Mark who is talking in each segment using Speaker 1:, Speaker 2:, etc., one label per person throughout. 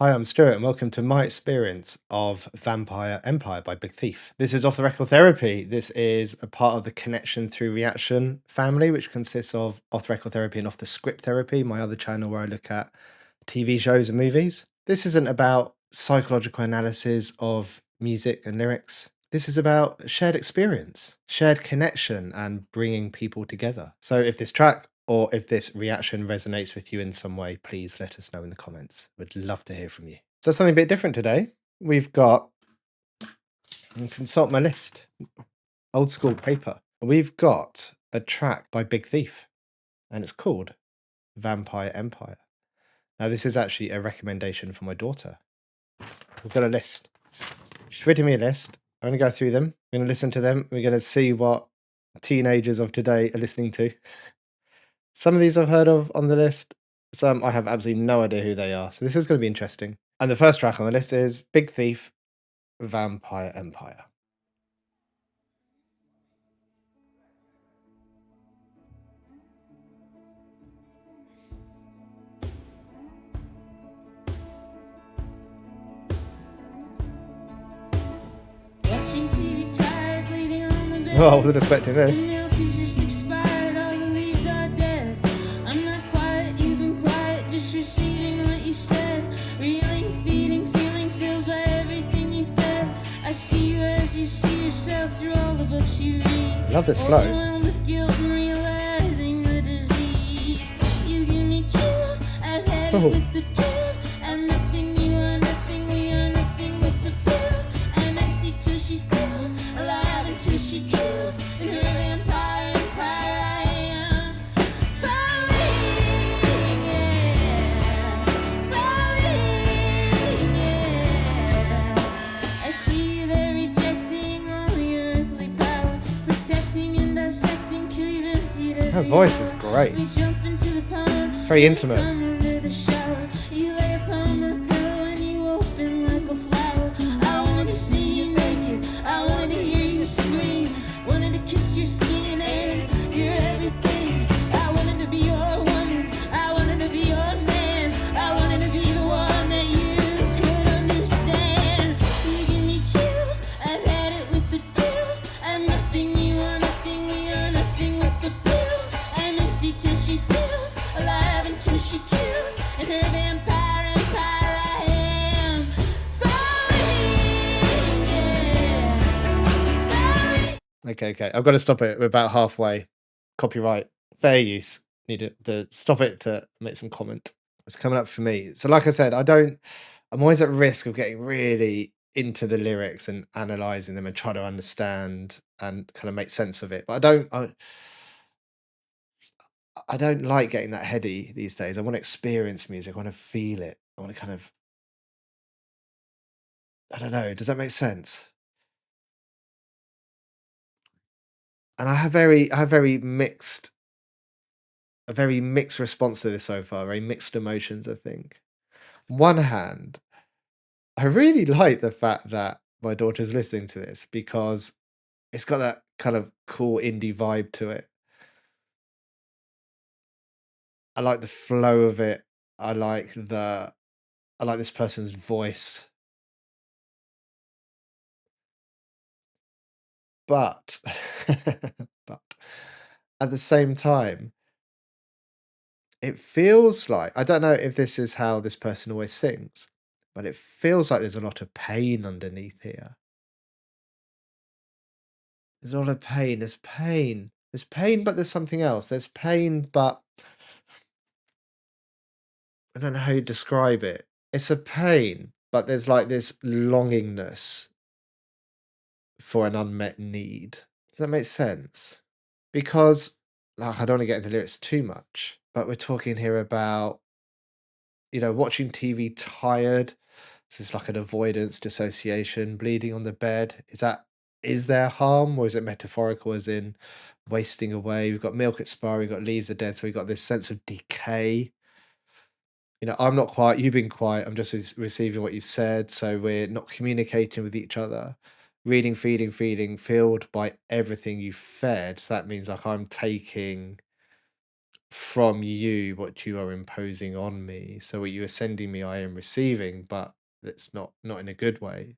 Speaker 1: Hi, I'm Stuart, and welcome to my experience of Vampire Empire by Big Thief. This is Off the Record Therapy. This is a part of the Connection Through Reaction family, which consists of Off the Record Therapy and Off the Script Therapy, my other channel where I look at TV shows and movies. This isn't about psychological analysis of music and lyrics. This is about shared experience, shared connection, and bringing people together. So, if this track or if this reaction resonates with you in some way, please let us know in the comments. We'd love to hear from you. So, something a bit different today. We've got, and consult my list, old school paper. We've got a track by Big Thief, and it's called Vampire Empire. Now, this is actually a recommendation for my daughter. We've got a list. She's written me a list. I'm going to go through them. We're going to listen to them. We're going to see what teenagers of today are listening to. Some of these I've heard of on the list. Some I have absolutely no idea who they are. So this is going to be interesting. And the first track on the list is Big Thief, Vampire Empire.
Speaker 2: Watching TV tired, bleeding on the bed.
Speaker 1: Well, I wasn't expecting
Speaker 2: The
Speaker 1: this.
Speaker 2: milk is just expired, all the leaves are dead. I'm not quiet, you've been quiet, just receiving what you said. Reeling, feeding, feeling filled by everything you fed. I see you as you see yourself through all the books you read.
Speaker 1: Love this flow.
Speaker 2: Overwhelmed with guilt and realizing the disease. You give me chills, I've had it with the chills. I'm nothing, you are nothing, we are nothing with the pills. I'm empty till she feels, alive until she kills. In her vampire empire I am falling, yeah, falling, yeah. I see they're rejecting all the earthly power, protecting and dissecting till you've emptied every
Speaker 1: Her voice is
Speaker 2: hour.
Speaker 1: great.
Speaker 2: We jump into the pond,
Speaker 1: It's very intimate.
Speaker 2: come under the shower. You lay upon my pillow and you open like a flower. I wanted to see you naked, I wanted to hear you scream, wanted to kiss your skin and your everything. I wanted to be your woman, I wanted to be your man, I wanted to be the one that you could understand. You give me chills, I've had it with the chills. I'm nothing, you are nothing, we are nothing with the pills. I'm empty till she feels, alive until she kills. In her vampire empire I am falling, yeah, falling.
Speaker 1: Okay. I've got to stop it. We're about halfway. Copyright. Fair use. Need to stop it to make some comment. It's coming up for me. So, like I said, I'm always at risk of getting really into the lyrics and analyzing them and trying to understand and kind of make sense of it. But I don't like getting that heady these days. I want to experience music. I want to feel it. I want to kind of, I don't know. Does that make sense? And I have a very mixed response to this so far. Very mixed emotions. I think. On one hand, I really like the fact that my daughter's listening to this because it's got that kind of cool indie vibe to it. I like the flow of it. I like the I like this person's voice. But but at the same time, it feels like I don't know if this is how this person always sings, but it feels like there's a lot of pain underneath here. There's a lot of pain. There's pain. There's pain, but there's something else. There's pain, but I don't know how you describe it. It's a pain, but there's like this longingness for an unmet need. Does that make sense? Because, like, I don't want to get into lyrics too much, but we're talking here about, watching TV tired. This is like an avoidance, dissociation, bleeding on the bed. Is there harm or is it metaphorical as in wasting away? We've got milk expiring, we've got leaves are dead, so we've got this sense of decay. I'm not quiet, you've been quiet, I'm just receiving what you've said, so we're not communicating with each other. Reading, feeding, feeding, filled by everything you've fed. So that means like I'm taking from you what you are imposing on me. So what you are sending me, I am receiving, but it's not in a good way.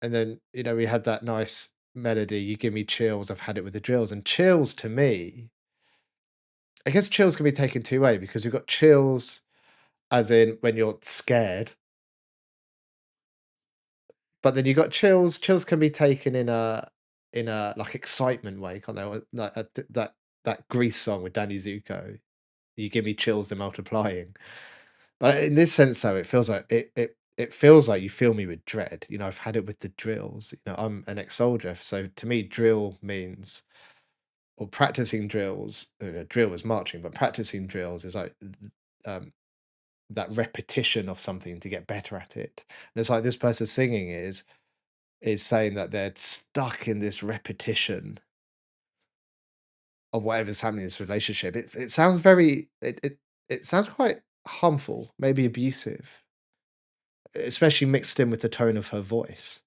Speaker 1: And then, we had that nice melody, "You give me chills, I've had it with the drills." And chills to me, I guess chills can be taken two way because you've got chills as in when you're scared, but then you got chills can be taken in a, like, excitement way, can't they? Or like, that Grease song with Danny Zuko, "You give me chills, they're multiplying." But in this sense, though, it feels like it feels like you fill me with dread. I've had it with the drills. I'm an ex-soldier, so to me, drill means or practicing drills. Drill is marching, but practicing drills is like um, that repetition of something to get better at it. And it's like this person singing is saying that they're stuck in this repetition of whatever's happening in this relationship. It sounds very it sounds quite harmful, maybe abusive, especially mixed in with the tone of her voice.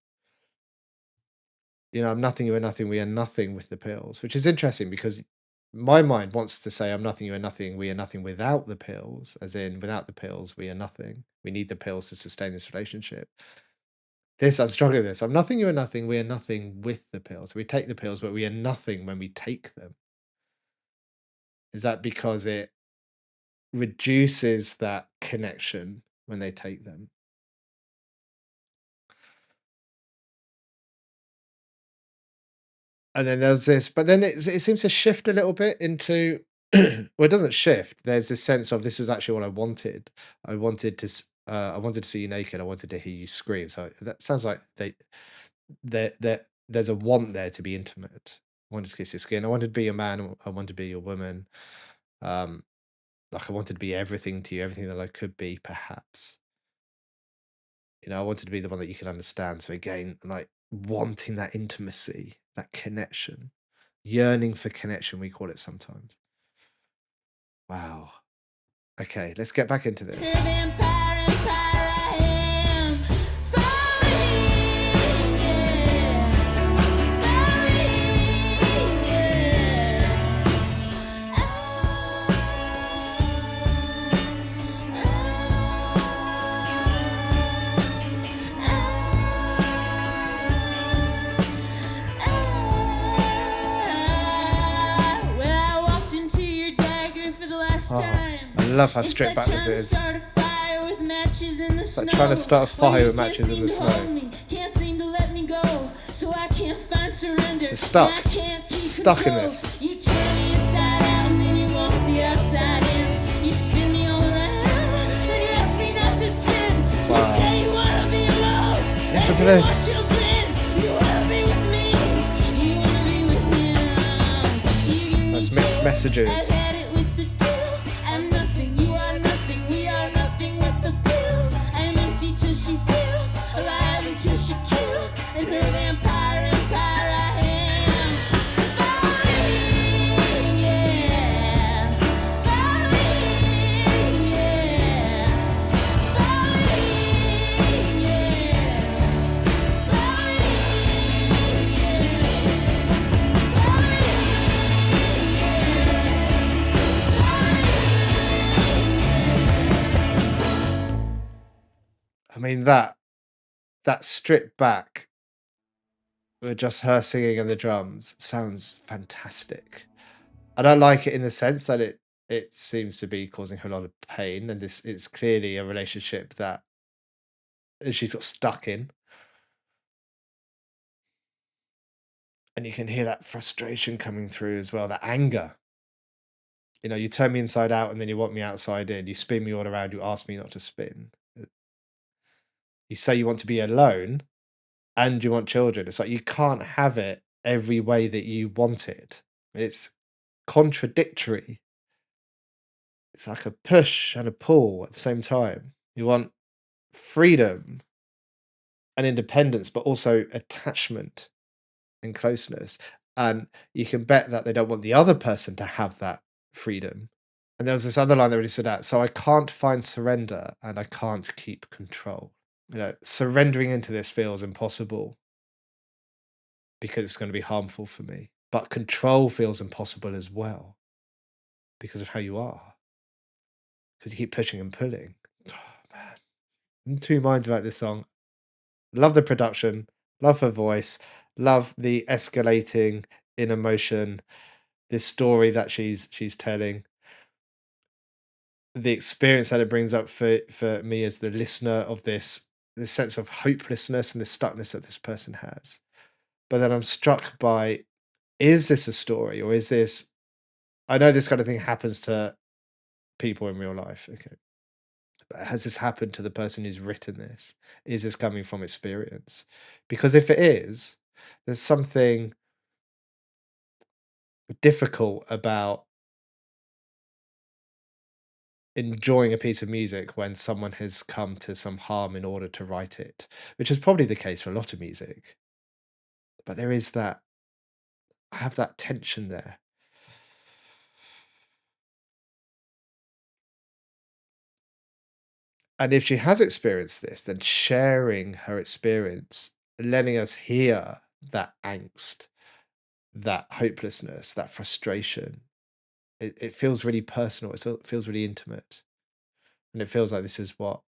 Speaker 1: I'm nothing, you are nothing, we are nothing with the pills, which is interesting because my mind wants to say I'm nothing, you are nothing, we are nothing without the pills, as in without the pills, we are nothing. We need the pills to sustain this relationship. I'm struggling with this. I'm nothing, you are nothing, we are nothing with the pills. We take the pills, but we are nothing when we take them. Is that because it reduces that connection when they take them? And then there's this, but then it seems to shift a little bit into well, it doesn't shift. There's this sense of this is actually what I wanted. I wanted to see you naked. I wanted to hear you scream. So that sounds like there's a want there to be intimate. I wanted to kiss your skin. I wanted to be your man. I wanted to be your woman. Um, like I wanted to be everything to you, everything that I could be, perhaps. I wanted to be the one that you could understand. So again, like wanting that intimacy, that connection, yearning for connection, we call it sometimes. Wow. Okay, let's get back into this.
Speaker 2: Vampire, empire, I am falling, yeah. Falling, yeah. Well, I walked into your dagger for the last
Speaker 1: Oh,
Speaker 2: time.
Speaker 1: I love how
Speaker 2: It's
Speaker 1: stripped
Speaker 2: like
Speaker 1: back this
Speaker 2: trying to
Speaker 1: is.
Speaker 2: start a fire with matches in the
Speaker 1: It's
Speaker 2: snow.
Speaker 1: like trying to start a
Speaker 2: Well,
Speaker 1: fire
Speaker 2: you
Speaker 1: with
Speaker 2: can't
Speaker 1: matches in
Speaker 2: seem
Speaker 1: the
Speaker 2: to hold
Speaker 1: snow.
Speaker 2: me, can't seem to let me go, so I can't find surrender.
Speaker 1: It's stuck.
Speaker 2: And I can't keep
Speaker 1: Stuck in
Speaker 2: control.
Speaker 1: this.
Speaker 2: You turn me inside out and then you walk the outside in. You spin me all around, then you ask me not to spin.
Speaker 1: Wow.
Speaker 2: You say you wanna be alone.
Speaker 1: Listen
Speaker 2: and
Speaker 1: to
Speaker 2: you
Speaker 1: this.
Speaker 2: want children. You wanna be with me. You wanna be with me now. You give me
Speaker 1: That's mixed
Speaker 2: chills.
Speaker 1: messages.
Speaker 2: I've had it with the pills. I'm nothing, you are nothing, we are nothing with the pills. I'm empty till she feels, alive until she kills. And her vampire empire I am. Falling, yeah. Falling, yeah. Falling, yeah. Falling,
Speaker 1: I mean that stripped back with just her singing and the drums sounds fantastic. I don't like it in the sense that it seems to be causing her a lot of pain, and this is clearly a relationship that she's got stuck in. And you can hear that frustration coming through as well, that anger. You turn me inside out and then you want me outside in. You spin me all around, you ask me not to spin. You say you want to be alone and you want children. It's like you can't have it every way that you want it. It's contradictory. It's like a push and a pull at the same time. You want freedom and independence, but also attachment and closeness. And you can bet that they don't want the other person to have that freedom. And there was this other line that really stood out. So I can't find surrender and I can't keep control. Surrendering into this feels impossible because it's going to be harmful for me. but control feels impossible as well because of how you are, because you keep pushing and pulling. Oh, man. I'm in two minds about this song. Love the production, love her voice, love the escalating in emotion, this story that she's telling, the experience that it brings up for me as the listener of this sense of hopelessness and the stuckness that this person has. But then I'm struck by, is this a story, or is this, I know this kind of thing happens to people in real life, okay, but has this happened to the person who's written this? Is this coming from experience? Because if it is, there's something difficult about enjoying a piece of music when someone has come to some harm in order to write it, which is probably the case for a lot of music. But there is that, I have that tension there. And if she has experienced this, then sharing her experience, letting us hear that angst, that hopelessness, that frustration, it feels really personal. It feels really intimate. And it feels like this is what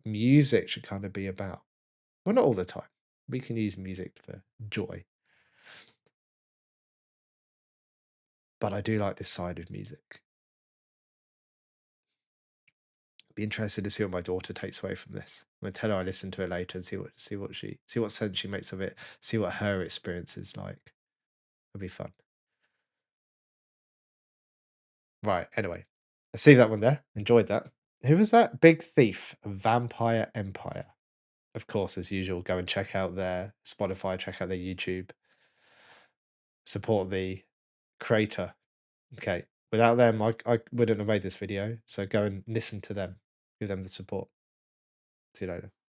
Speaker 1: music should kind of be about. Well, not all the time. We can use music for joy. But I do like this side of music. Be interested to see what my daughter takes away from this. I'm gonna tell her I listen to it later and see what sense she makes of it, see what her experience is like. It'll be fun. Right, anyway. I see that one there. Enjoyed that. Who was that? Big Thief, Vampire Empire. Of course, as usual, go and check out their Spotify, check out their YouTube, support the creator. Okay. Without them, I wouldn't have made this video. So go and listen to them. Give them the support. See you later.